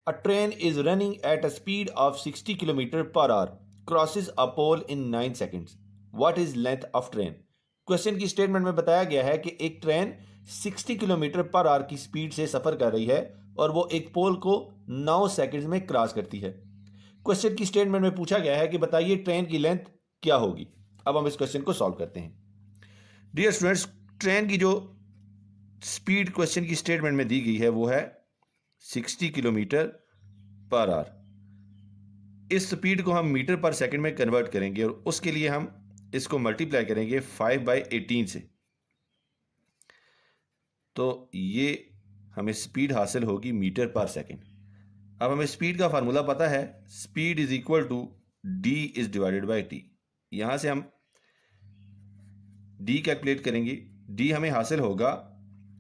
A train is running at a speed of 60 km per hour, crosses a pole in 9 seconds. What is length of train? Question की statement में बताया गया है कि एक train 60 kilometre per hour की speed से सफर कर रही है और वो एक पोल को 9 सेकंड्स में क्रॉस करती है। क्वेश्चन की स्टेटमेंट में पूछा गया है कि बताइए ट्रेन की लेंथ क्या होगी। अब हम इस क्वेश्चन को सॉल्व करते हैं। डियर स्टूडेंट्स, ट्रेन की जो स्पीड क्वेश्चन की स्टेटमेंट में दी गई है वो है 60 किलोमीटर पर आवर। इस स्पीड को हम मीटर पर सेकंड में कन्वर्ट करेंगे और उसके लिए हम इसको मल्टीप्लाई करेंगे 5/18 से, तो ये हमें स्पीड हासिल होगी मीटर पर सेकंड। अब हमें स्पीड का फार्मूला पता है, speed is equal to D is divided by T. यहां से हम डी कैलकुलेट करेंगे। डी हमें हासिल होगा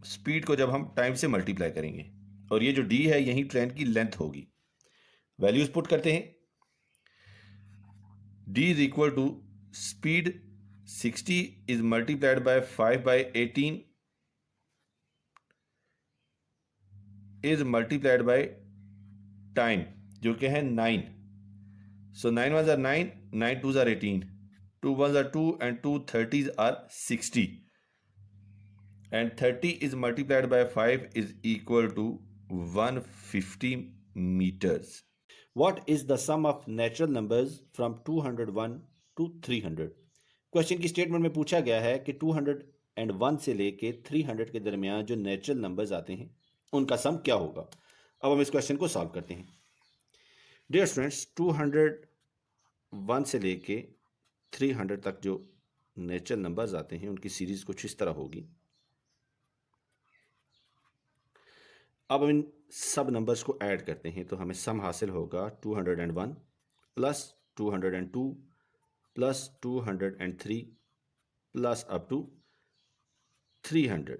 स्पीड को जब हम टाइम से मल्टीप्लाई करेंगे, और ये जो डी है यही ट्रेन की लेंथ होगी। वैल्यूज पुट करते हैं। D is equal to speed 60 is multiplied by 5/18 is multiplied by time जो कि है 9। So 9 1s are 9, 9 2s are 18, 2 1s are 2 and 2 30s are 60, and 30 is multiplied by 5 is equal to 150 meters. What is the sum of natural numbers from 201 to 300? Question की statement में पूछा गया है कि 201 से लेके 300 के दरमियान जो नेचुरल नंबर्स आते हैं उनका सम क्या होगा। अब हम इस क्वेश्चन को सॉल्व करते हैं। डियर स्टूडेंट्स, 201 से लेके 300 तक जो नेचुरल नंबर्स आते हैं उनकी सीरीज कुछ इस तरह होगी। अब हम इन सब नंबर्स को ऐड करते हैं तो हमें सम हासिल होगा 201 plus 202 plus 203 plus up to 300।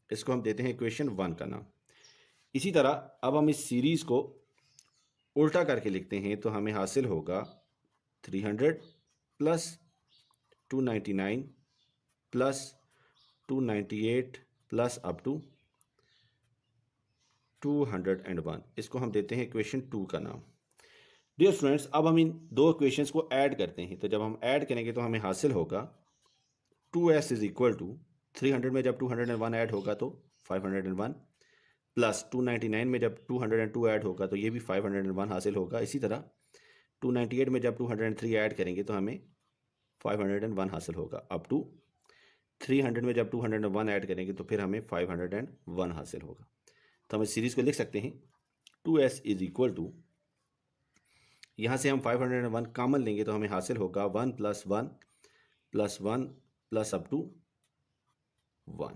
इसको हम देते हैं इक्वेशन 1 का नाम। इसी तरह अब हम इस सीरीज को उल्टा करके लिखते हैं तो हमें हासिल होगा 300 plus 299 plus 298 plus up to 201। इसको हम देते हैं इक्वेशन 2 का नाम। डियर स्टूडेंट्स, अब हम इन दो इक्वेशंस को ऐड करते हैं तो जब हम ऐड करेंगे तो हमें हासिल होगा 2s इज इक्वल टू 300 में जब 201 ऐड होगा तो 501 प्लस 299 में जब 202 ऐड होगा तो ये भी 501 हासिल होगा। इसी तरह 298 में जब 203 ऐड करेंगे तो हमें 501 हासिल होगा। अप टू 300 में जब 201 ऐड करेंगे तो फिर हमें 501 हासिल होगा। तो हम इस सीरीज को लिख सकते हैं 2s इज इक्वल टू, यहाँ से हम 501 कॉमन लेंगे तो हमें हासिल होगा 1 plus 1 plus 1 plus up to 1।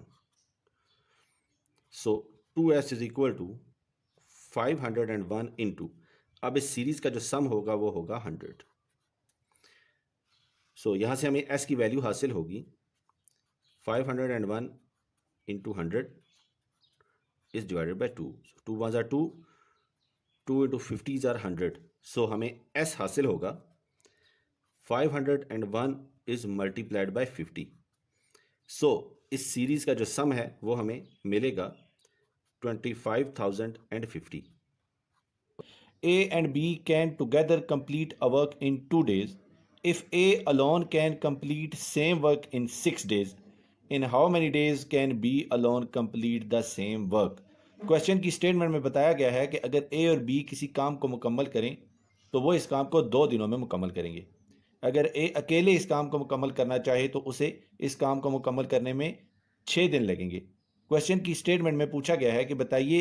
So 2s is equal to 501 into, अब इस सीरीज का जो सम होगा वो होगा 100। सो यहाँ से हमें s की वैल्यू हासिल होगी 501 into 100 is divided by 2. So 2 1s are 2, 2 into 50s are 100. So हमें s हासिल होगा 501 is multiplied by 50. So इस सीरीज का जो सम है वो हमें मिलेगा 25,050. A and B can together complete a work in 2 days. If A alone can complete same work in 6 days, in how many days can B alone complete the same work? Question की statement में बताया गया है कि अगर A और B किसी काम को मुकम्मल करें तो वो इस काम को 2 दिनों में मुकम्मल करेंगे। अगर A अकेले इस काम को मुकम्मल करना चाहे तो उसे इस काम को मुकम्मल करने में 6 दिन लगेंगे। क्वेश्चन की स्टेटमेंट में पूछा गया है कि बताइए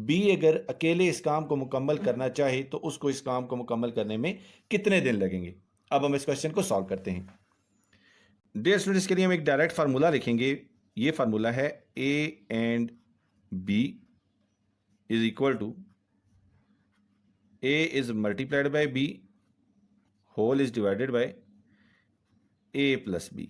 B अगर अकेले इस काम को मुकम्मल करना चाहे तो उसको इस काम को मुकम्मल करने में कितने दिन लगेंगे। अब हम इस क्वेश्चन को सॉल्व करते हैं। डियर स्टूडेंट्स, के लिए हम एक डायरेक्ट फार्मूला लिखेंगे। ये फार्मूला है A and B is equal to A is multiplied by B whole is divided by A plus B।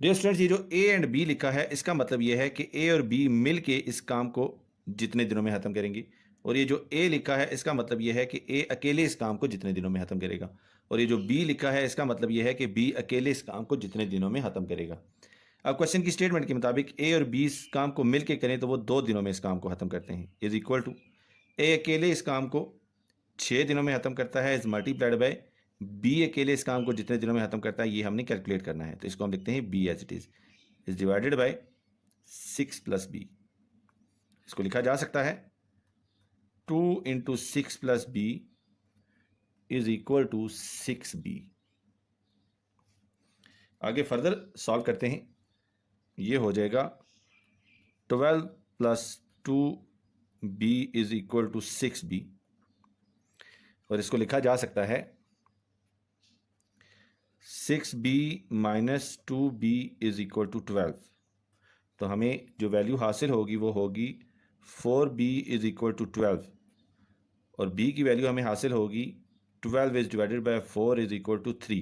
Dear students, ये जो A एंड B लिखा है इसका मतलब ये है कि A और B मिल के इस काम को जितने दिनों में ख़त्म करेंगे, और ये जो A लिखा है इसका मतलब ये है कि A अकेले इस काम को जितने दिनों में ख़त्म करेगा, और ये जो B लिखा है इसका मतलब ये है कि B अकेले इस काम को जितने दिनों में ख़त्म करेगा। अब क्वेश्चन की स्टेटमेंट के मुताबिक ए और बी इस काम को मिलकर करें तो वो 2 दिनों में इस काम को ख़त्म करते हैं, इज इक्वल टू ए अकेले इस काम को 6 दिनों में ख़त्म करता है, इज मल्टीप्लाइड बाय बी अकेले इस काम को जितने दिनों में ख़त्म करता है ये हमने कैलकुलेट करना है। तो इसको हम लिखते हैं B as it is divided by 6 plus B. इसको लिखा जा सकता है 2 into 6 plus B is equal to 6b। आगे फर्दर सॉल्व करते हैं। ये हो जाएगा 12 plus 2b is equal to 6b, और इसको लिखा जा सकता है 6b minus 2b is equal to 12। तो हमें जो वैल्यू हासिल होगी वो होगी 4b इज इक्वल टू 12, और b की वैल्यू हमें हासिल होगी 12 is divided by 4 is equal to 3।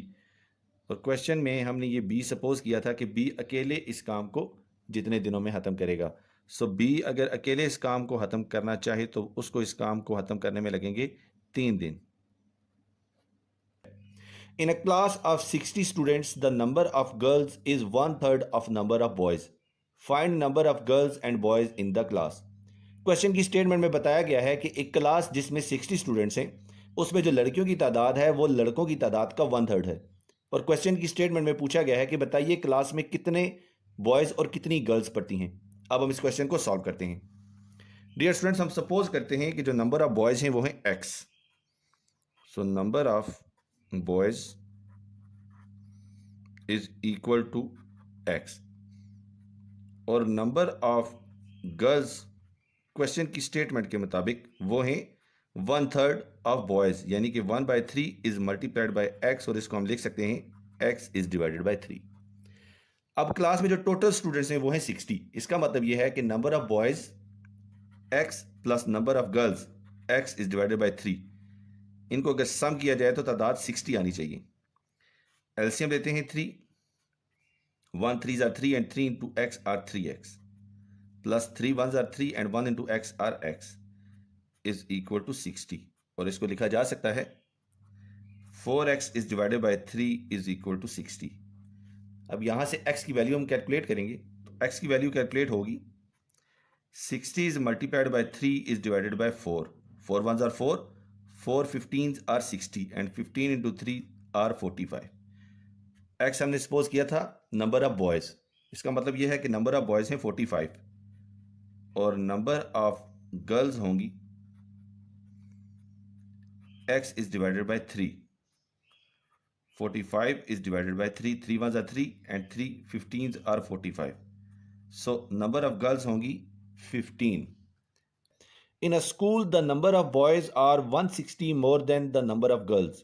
और क्वेश्चन में हमने ये b सपोज किया था कि b अकेले इस काम को जितने दिनों में ख़त्म करेगा। सो b अगर अकेले इस काम को ख़त्म करना चाहे तो उसको इस काम को ख़त्म करने में लगेंगे 3 दिन। In a class of 60 students, the number of girls is 1/3 of number of boys. Find number of girls and boys in the class. Question की स्टेटमेंट में बताया गया है कि एक क्लास जिसमें 60 स्टूडेंट्स हैं उसमें जो लड़कियों की तादाद है वो लड़कों की तादाद का 1/3 है। और क्वेश्चन की स्टेटमेंट में पूछा गया है कि बताइए क्लास में कितने बॉयज़ और कितनी गर्ल्स पढ़ती हैं। अब हम इस क्वेश्चन को सॉल्व करते हैं। डियर स्टूडेंट्स, हम सपोज करते हैं कि जो नंबर ऑफ बॉयज़ हैं वो हैं x। So number of boys is equal to x, और नंबर ऑफ गर्ल्स क्वेश्चन की स्टेटमेंट के मुताबिक वो हैं 1/3 ऑफ बॉयज़, यानी कि 1/3 इज मल्टीप्लाइड बाय x, और इसको हम लिख सकते हैं x इज डिवाइडेड बाय 3। अब क्लास में जो टोटल स्टूडेंट्स हैं वो हैं 60। इसका मतलब ये है कि number of boys x plus number of girls x is divided bye 3, इनको अगर सम किया जाए तो तादाद 60 आनी चाहिए। एलसीएम लेते हैं 3, 1 3s are 3 and 3 into x are 3x, plus 3 1s are 3 and 1 into x are x is equal to 60, और इसको लिखा जा सकता है 4x is divided by 3 is equal to 60। अब यहाँ से x की वैल्यू हम कैलकुलेट करेंगे तो x की वैल्यू कैलकुलेट होगी 60 is multiplied by 3 is divided by 4, 4 1s are 4, 4 15s are 60 and 15 into 3 are 45। x हमने सपोज किया था नंबर ऑफ बॉयज़, इसका मतलब यह है कि नंबर ऑफ बॉयज़ हैं 45 और नंबर ऑफ गर्ल्स होंगी x is divided bye 3। 45 is divided bye 3, 3 1s are 3 and 3 15s are 45, so number of girls होंगी 15। In a school, the number of boys are 160 more than the number of girls.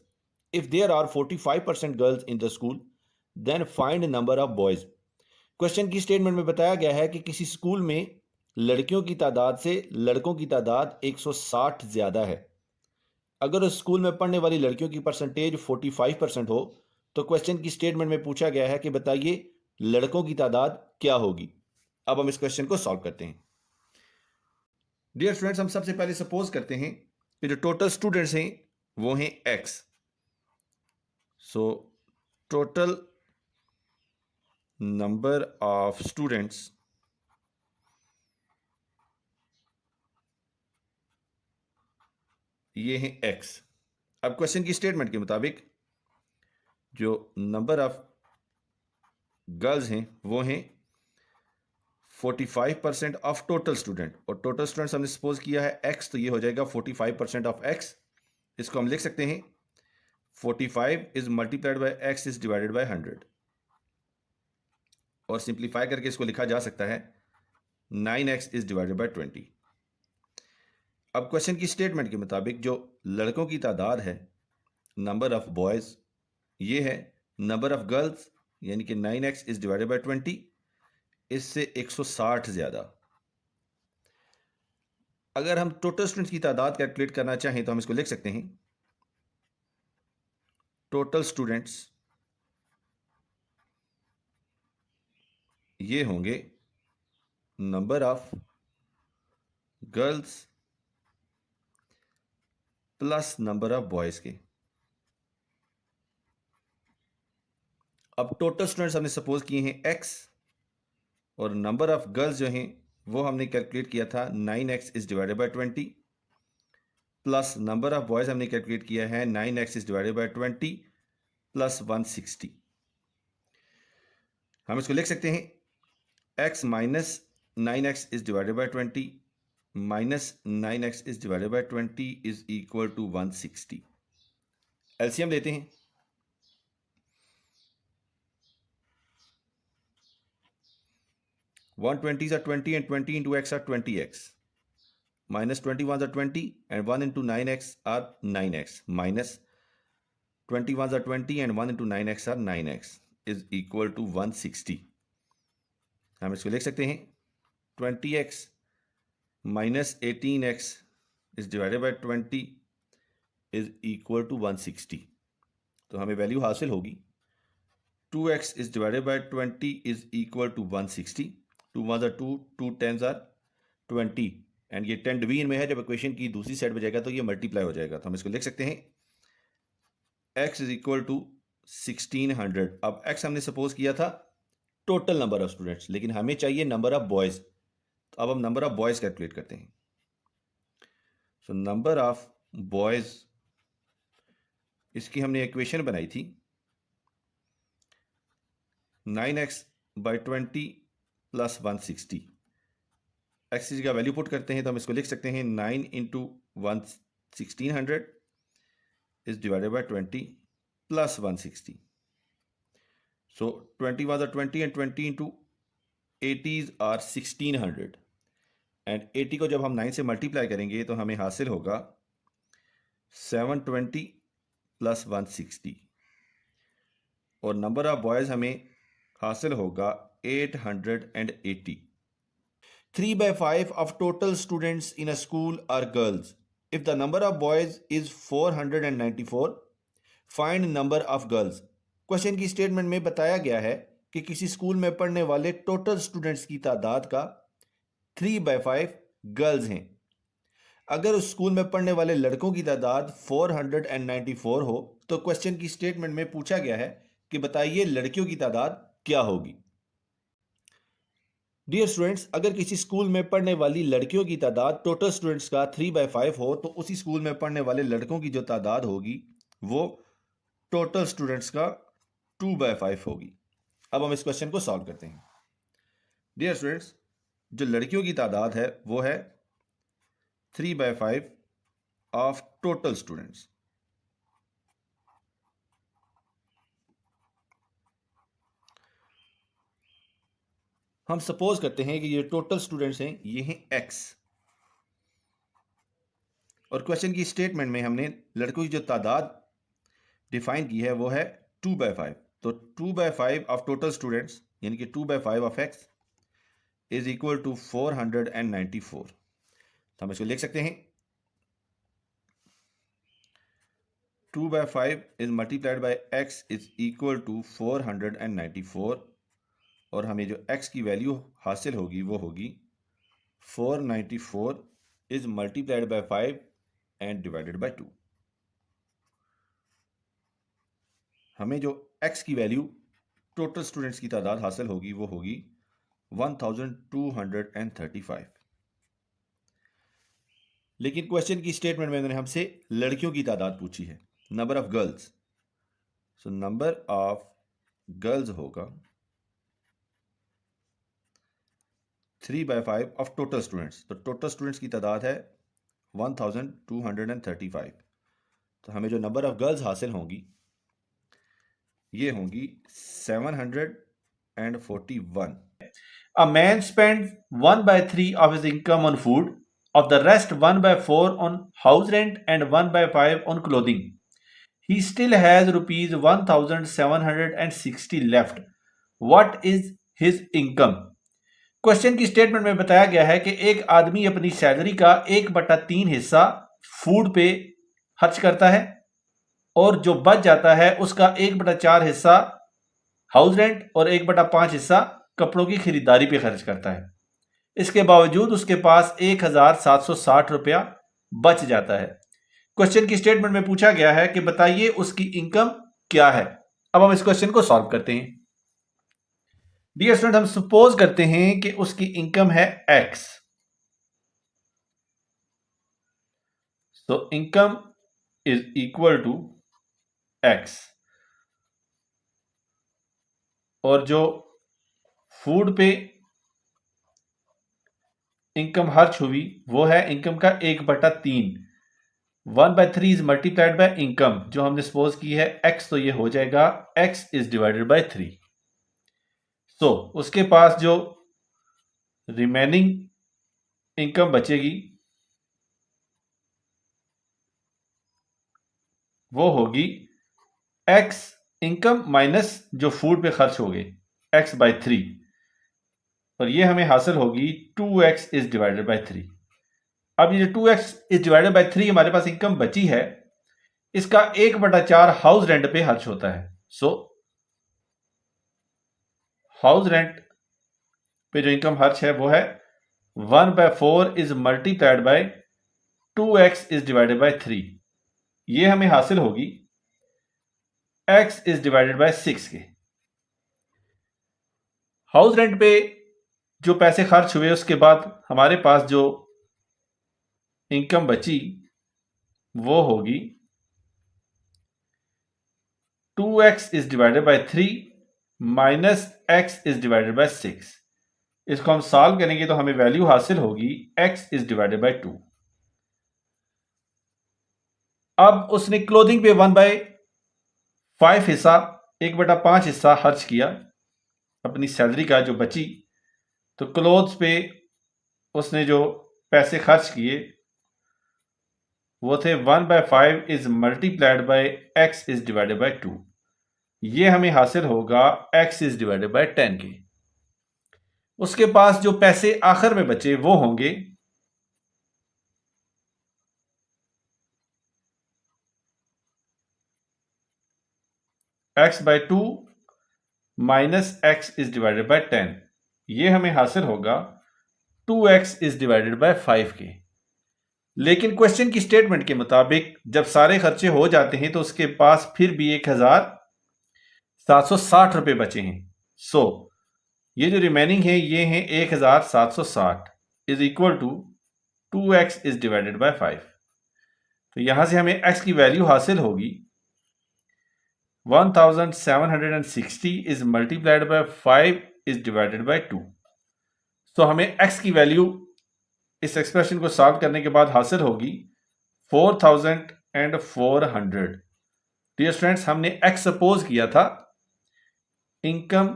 If there are 45% girls in the school, then find number of boys. Question की statement में बताया गया है कि किसी school में लड़कियों की तादाद से लड़कों की तादाद 160 ज़्यादा है। अगर उस स्कूल में पढ़ने वाली लड़कियों की परसेंटेज 45% हो तो क्वेश्चन की स्टेटमेंट में पूछा गया है कि बताइए लड़कों की तादाद क्या होगी। अब हम इस क्वेश्चन को सॉल्व करते हैं। डियर स्टूडेंट्स, हम सबसे पहले सपोज करते हैं कि जो टोटल स्टूडेंट्स हैं वो हैं x। So total number of students ये हैं x। अब क्वेश्चन की स्टेटमेंट के मुताबिक जो नंबर ऑफ गर्ल्स हैं वो हैं 45% ऑफ टोटल स्टूडेंट, और टोटल स्टूडेंट्स हमने सपोज किया है x, तो ये हो जाएगा 45% ऑफ x। इसको हम लिख सकते हैं 45 is multiplied by x is divided bye 100, और सिंप्लीफाई करके इसको लिखा जा सकता है 9x इज डिवाइडेड बाय 20। अब क्वेश्चन की स्टेटमेंट के मुताबिक जो लड़कों की तादाद है नंबर ऑफ बॉयज़ ये है नंबर ऑफ गर्ल्स, यानी कि 9x इज डिवाइडेड बाय 20, इससे 160 ज़्यादा। अगर हम टोटल स्टूडेंट्स की तादाद कैलकुलेट करना चाहें तो हम इसको लिख सकते हैं टोटल स्टूडेंट्स ये होंगे number of girls plus number of boys के। अब टोटल स्टूडेंट्स हमने सपोज किए हैं x, और नंबर ऑफ गर्ल्स जो हैं वो हमने कैलकुलेट किया था 9x is divided by 20 plus number of boys हमने कैलकुलेट किया है 9x is divided by 20 plus 160। हम इसको लिख सकते हैं x minus 9x is divided by 20 minus 9x is divided by 20 is equal to 160। LCM लेते हैं। 120s are 20 and 20 into x are 20x. Minus 21s are 20 and 1 into 9x are 9x. Minus 21s are 20 and 1 into 9x are 9x is equal to 160. हम इसको लिख सकते हैं 20x minus 18x is divided by 20 is equal to 160. तो हमें value हासिल होगी 2x is divided by 20 is equal to 160. 2 1s are 2, 2 10s are 20 and ये 10 डिवीजन में है। जब इक्वेशन की दूसरी साइड पे जाएगा तो ये मल्टीप्लाई हो जाएगा। तो हम इसको लिख सकते हैं x इज इक्वल टू 1600। अब x हमने सपोज किया था टोटल नंबर ऑफ स्टूडेंट्स, लेकिन हमें चाहिए नंबर ऑफ बॉयज। तो अब हम नंबर ऑफ बॉयज कैलकुलेट करते हैं। सो नंबर ऑफ बॉयज, इसकी हमने इक्वेशन बनाई थी 9x बाई 20 प्लस 160। एक्स की जगह वैल्यू पुट करते हैं तो हम इसको लिख सकते हैं 9 into 1600 is divided by 20 plus 160। So 20 was 20 and 20 into 80s are 1600 and 80 को जब हम 9 से मल्टीप्लाई करेंगे तो हमें हासिल होगा 720 प्लस 160 और नंबर ऑफ बॉयज हमें हासिल होगा 880। 3 by 5 of total students in a school are girls. If the number of boys is 494, find number of girls. Question की स्टेटमेंट में बताया गया है कि किसी स्कूल में पढ़ने वाले टोटल स्टूडेंट्स की तादाद का 3 by 5 गर्ल्स हैं। अगर उस स्कूल में पढ़ने वाले लड़कों की तादाद 494 हो तो क्वेश्चन की स्टेटमेंट में पूछा गया है कि बताइए लड़कियों की तादाद क्या होगी। डियर स्टूडेंट्स, अगर किसी स्कूल में पढ़ने वाली लड़कियों की तादाद टोटल स्टूडेंट्स का 3 by 5 हो तो उसी स्कूल में पढ़ने वाले लड़कों की जो तादाद होगी वो टोटल स्टूडेंट्स का 2 by 5 होगी। अब हम इस क्वेश्चन को सॉल्व करते हैं। डियर स्टूडेंट्स, जो लड़कियों की तादाद है वो है 3 by 5 ऑफ टोटल स्टूडेंट्स। हम सपोज करते हैं कि ये टोटल स्टूडेंट्स हैं, ये हैं x और क्वेश्चन की स्टेटमेंट में हमने लड़कों की जो तादाद डिफाइन की है वो है 2 by 5। तो 2 by 5 ऑफ टोटल स्टूडेंट्स यानी कि 2 by 5 of x is equal to 494। तो हम इसको लिख सकते हैं 2 by 5 is multiplied by x is equal to 494 और हमें जो x की वैल्यू हासिल होगी वो होगी 494 is multiplied bye 5 and divided by 2। हमें जो x की वैल्यू टोटल स्टूडेंट्स की तादाद हासिल होगी वो होगी 1235। लेकिन क्वेश्चन की स्टेटमेंट में उन्होंने हमसे लड़कियों की तादाद पूछी है, number of girls. So number of girls होगा 3 by 5 ऑफ टोटल स्टूडेंट्स। तो टोटल स्टूडेंट्स की तादाद है 1235। तो हमें जो नंबर ऑफ गर्ल्स हासिल होंगी ये होंगी 741। A man spends 1 by 3 of his income on food, of the rest 1 by 4 on house rent and 1 by 5 on clothing. He still has rupees 1760 left. What is his income? Question की statement में बताया गया है कि एक आदमी अपनी salary का 1/3 हिस्सा फूड पे खर्च करता है और जो बच जाता है उसका 1/4 हिस्सा हाउस रेंट और 1/5 हिस्सा कपड़ों की खरीदारी पे खर्च करता है। इसके बावजूद उसके पास 1760 रुपया बच जाता है। क्वेश्चन की स्टेटमेंट में पूछा गया है कि बताइए उसकी इनकम क्या है। अब हम इस क्वेश्चन को सॉल्व करते हैं। डियर स्टूडेंट, हम सपोज करते हैं कि उसकी इनकम है एक्स। तो income is equal to x, और जो फूड पे इनकम खर्च हुई वो है इनकम का 1/3। 1/3 इज मल्टीप्लाइड बाय इनकम, जो हमने सपोज की है एक्स, तो ये हो जाएगा एक्स इज डिवाइडेड बाय 3। सो उसके पास जो रिमेनिंग इनकम बचेगी वो होगी एक्स इनकम माइनस जो फूड पे खर्च हो गए, x/3, और ये हमें हासिल होगी 2x इज डिवाइडेड बाय 3। अब ये जो 2x इज डिवाइडेड बाय 3 हमारे पास इनकम बची है, इसका 1/4 हाउस रेंट पे खर्च होता है। सो हाउस रेंट पे जो इनकम खर्च है वो है 1/4 is multiplied bye 2x is divided bye 3। ये हमें हासिल होगी x इज डिवाइडेड बाय 6 के। हाउस रेंट पे जो पैसे खर्च हुए उसके बाद हमारे पास जो इनकम बची वो होगी 2x is divided bye 3 minus x is divided by 6। इसको हम सॉल्व करेंगे तो हमें वैल्यू हासिल होगी x इज डिवाइडेड बाय 2। अब उसने क्लोथिंग पे 1/5 हिस्सा, 1/5 हिस्सा खर्च किया अपनी सैलरी का जो बची, तो क्लोथ्स पे उसने जो पैसे खर्च किए वो थे 1/5 is multiplied by x is divided bye 2। ये हमें हासिल होगा x इज डिवाइडेड बाय 10 के। उसके पास जो पैसे आखिर में बचे वो होंगे x/2 minus x is divided bye 10। ये हमें हासिल होगा 2x इज डिवाइडेड बाय 5 के। लेकिन क्वेश्चन की स्टेटमेंट के मुताबिक जब सारे खर्चे हो जाते हैं तो उसके पास फिर भी 1760 रुपए बचे हैं। सो ये जो रिमेनिंग है ये है 1760 is equal to 2x is divided by 5। तो यहां से हमें x की वैल्यू हासिल होगी 1760 is multiplied bye 5 is divided bye 2। सो हमें x की वैल्यू इस एक्सप्रेशन को सॉल्व करने के बाद हासिल होगी 4400। डियर स्टूडेंट्स, हमने x सपोज किया था इनकम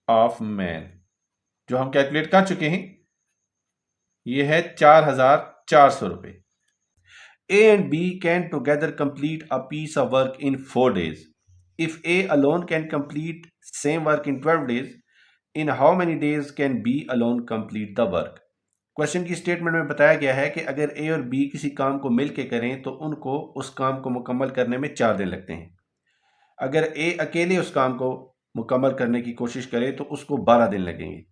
ऑफ मैन, जो हम कैलकुलेट कर चुके हैं, ये है 4400 रुपए। A and B can together complete a piece of work in 4 days. If A alone can complete same work in 12 days, in how many days can B alone complete the work? Question की statement में बताया गया है कि अगर ए और B किसी काम को मिल के करें तो उनको उस काम को मुकम्मल करने में 4 दिन लगते हैं। अगर ए अकेले उस काम को मुकम्मल करने की कोशिश करे तो उसको 12 दिन लगेंगे।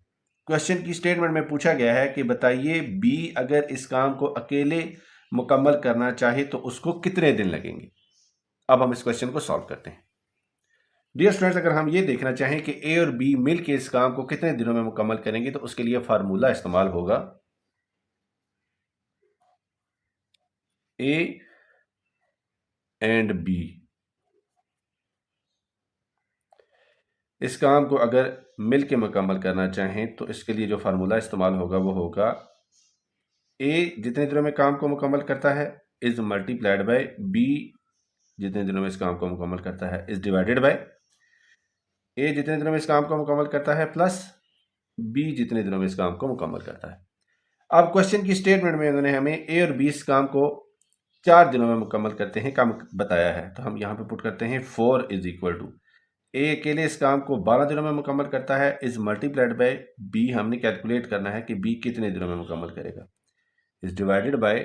क्वेश्चन की स्टेटमेंट में पूछा गया है कि बताइए बी अगर इस काम को अकेले मुकम्मल करना चाहे तो उसको कितने दिन लगेंगे। अब हम इस क्वेश्चन को सॉल्व करते हैं। डियर स्टूडेंट्स, अगर हम ये देखना चाहें कि ए और बी मिल के इस काम को कितने दिनों में मुकम्मल करेंगे तो उसके लिए फार्मूला इस्तेमाल होगा ए एंड बी। इस काम को अगर मिल के मुकम्मल करना चाहें तो इसके लिए जो फार्मूला इस्तेमाल होगा वो होगा ए जितने दिनों में काम को मुकम्मल करता है इज मल्टीप्लाइड बाय बी जितने दिनों में इस काम को मुकम्मल करता है इज डिवाइडेड बाय ए जितने दिनों में इस काम को मुकम्मल करता है प्लस बी जितने दिनों में इस काम को मुकम्मल करता है। अब क्वेश्चन की स्टेटमेंट में उन्होंने हमें ए और बी इस काम को 4 दिनों में मुकम्मल करते हैं काम बताया है, तो हम यहाँ पे पुट करते हैं 4 इज इक्वल टू ए अकेले इस काम को 12 दिनों में मुकम्मल करता है इज मल्टीप्लाइड बाय बी। हमने कैलकुलेट करना है कि बी कितने दिनों में मुकम्मल करेगा, is divided by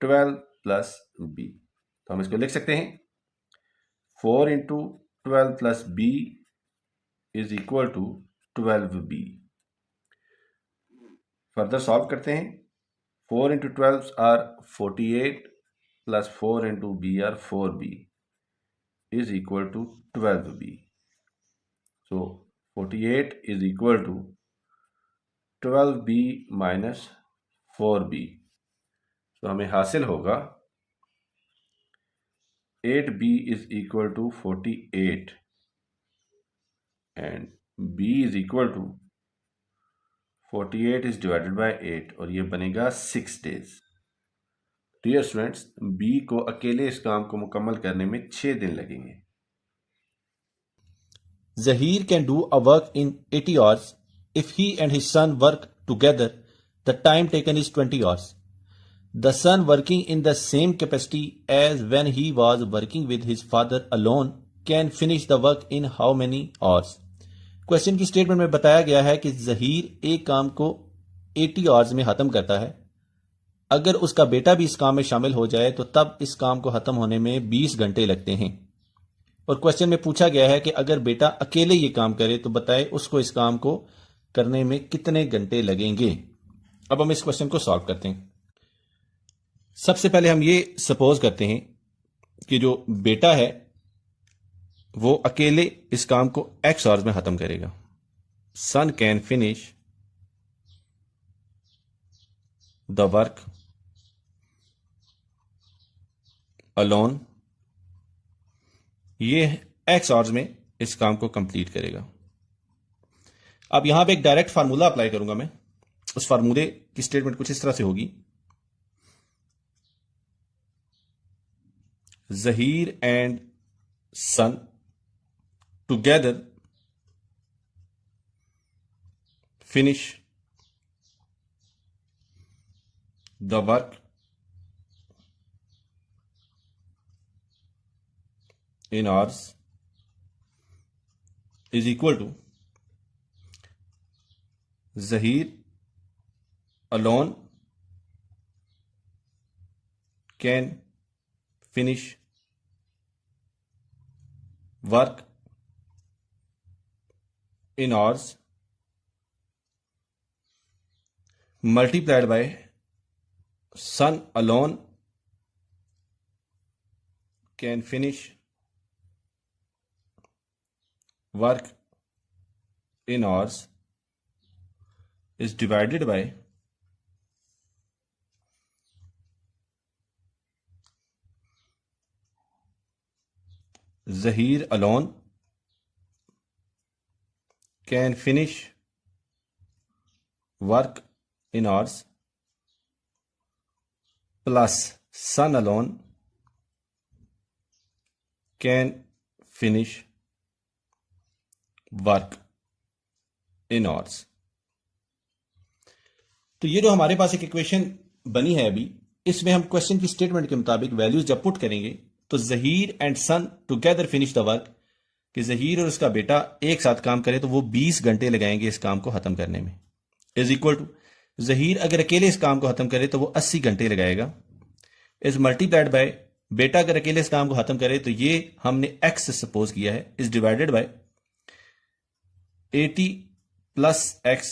12 plus B. तो हम इसको लिख सकते हैं 4 into 12 plus B is equal to 12b। Further solve करते हैं। 4 into 12 are 48 plus 4 into B are 4b is equal to 12b। So 48 is equal to 12b minus 4b. तो हमें हासिल होगा 8b is equal to 48 and b is equal to 48 is divided by 8 और ये बनेगा 6 days. Dear students, B को अकेले इस काम को मुकम्मल करने में 6 दिन लगेंगे. Zahir can do a work in 80 hours. If he and his son work together, the time taken is 20 hours. The son working in the same capacity as when he was working with his father alone can finish the work in how many hours? Question की statement में बताया गया है कि जहीर एक काम को 80 hours में खत्म करता है. अगर उसका बेटा भी इस काम में शामिल हो जाए तो तब इस काम को खत्म होने में 20 घंटे लगते हैं. और क्वेश्चन में पूछा गया है कि अगर बेटा अकेले ये काम करे तो बताए उसको इस काम को करने में कितने घंटे लगेंगे. अब हम इस क्वेश्चन को सॉल्व करते हैं. सबसे पहले हम ये सपोज करते हैं कि जो बेटा है वो अकेले इस काम को x आवर्स में खत्म करेगा. Son can finish the work alone. ये x आवर्स में इस काम को कंप्लीट करेगा. अब यहां पे एक डायरेक्ट फार्मूला अप्लाई करूंगा मैं. उस फार्मूले की स्टेटमेंट कुछ इस तरह से होगी. Zaheer and son together finish the work in hours is equal to Zahir alone can finish work in hours multiplied by son alone can finish work in hours is divided by Zahir alone can finish work in hours plus son alone can finish work in hours. तो ये जो हमारे पास एक equation बनी है अभी, इसमें हम क्वेश्चन की स्टेटमेंट के मुताबिक वैल्यूज जब पुट करेंगे तो Zaheer and son together finish the work, कि जहीर और उसका बेटा एक साथ काम करे तो वो 20 घंटे लगाएंगे इस काम को खत्म करने में, इज इक्वल टू जहीर अगर अकेले इस काम को खत्म करे तो वो 80 घंटे लगाएगा, इज मल्टीप्लाइड बाय बेटा अगर अकेले इस काम को खत्म करे तो ये हमने x से सपोज किया है, is divided bye 80 plus x,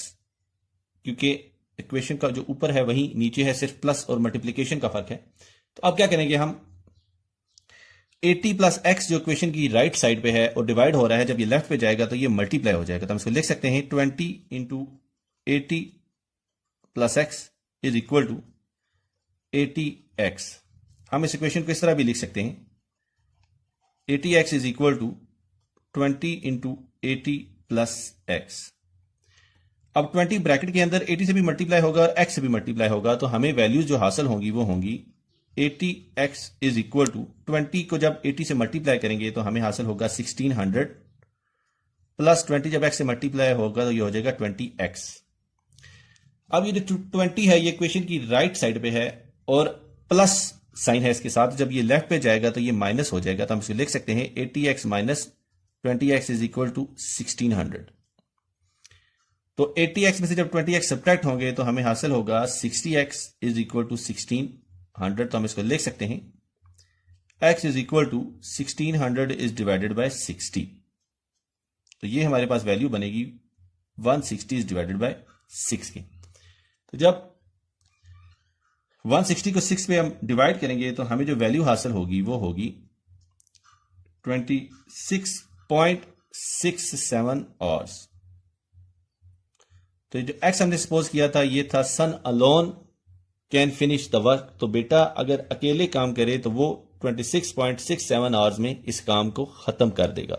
क्योंकि इक्वेशन का जो ऊपर है वही नीचे है, सिर्फ प्लस और मल्टीप्लिकेशन का फर्क है. तो अब क्या करेंगे हम, 80 प्लस x जो इक्वेशन की राइट साइड पे है और डिवाइड हो रहा है, जब ये लेफ्ट पे जाएगा तो ये मल्टीप्लाई हो जाएगा. तो हम इसको लिख सकते हैं 20 into 80 plus x is equal to 80x. हम इस इक्वेशन को इस तरह भी लिख सकते हैं 80x is equal to 20 into 80 plus x. अब 20 ब्रैकेट के अंदर 80 से भी मल्टीप्लाई होगा और x से भी मल्टीप्लाई होगा, तो हमें वैल्यूज जो हासिल होंगी वो होंगी 80x इज इक्वल टू 20 को जब 80 से मल्टीप्लाई करेंगे तो हमें हासिल होगा 1600 प्लस 20 जब x से मल्टीप्लाई होगा तो ये हो जाएगा 20x. अब ये जो 20 है ये इक्वेशन की राइट साइड पे है और प्लस साइन है इसके साथ, जब ये लेफ्ट पे जाएगा तो ये माइनस हो जाएगा. तो हम इसे लिख सकते हैं 80x minus 20x is equal to 1600. तो 80x में से जब 20x सब्ट्रैक्ट होंगे तो हमें हासिल होगा 60x इज इक्वल टू 1600. तो हम इसको लिख सकते हैं x is equal to 1600 is divided by 60. तो ये हमारे पास वैल्यू बनेगी 160 इज डिवाइडेड बाय 6 की. तो जब 160 को 6 पे हम डिवाइड करेंगे तो हमें जो वैल्यू हासिल होगी वो होगी 26.6 6-7 आवर्स। तो जो एक्स हमने सपोज किया था ये था son alone can finish the work. तो बेटा अगर अकेले काम करे तो वो 26.67 आवर्स में इस काम को खत्म कर देगा।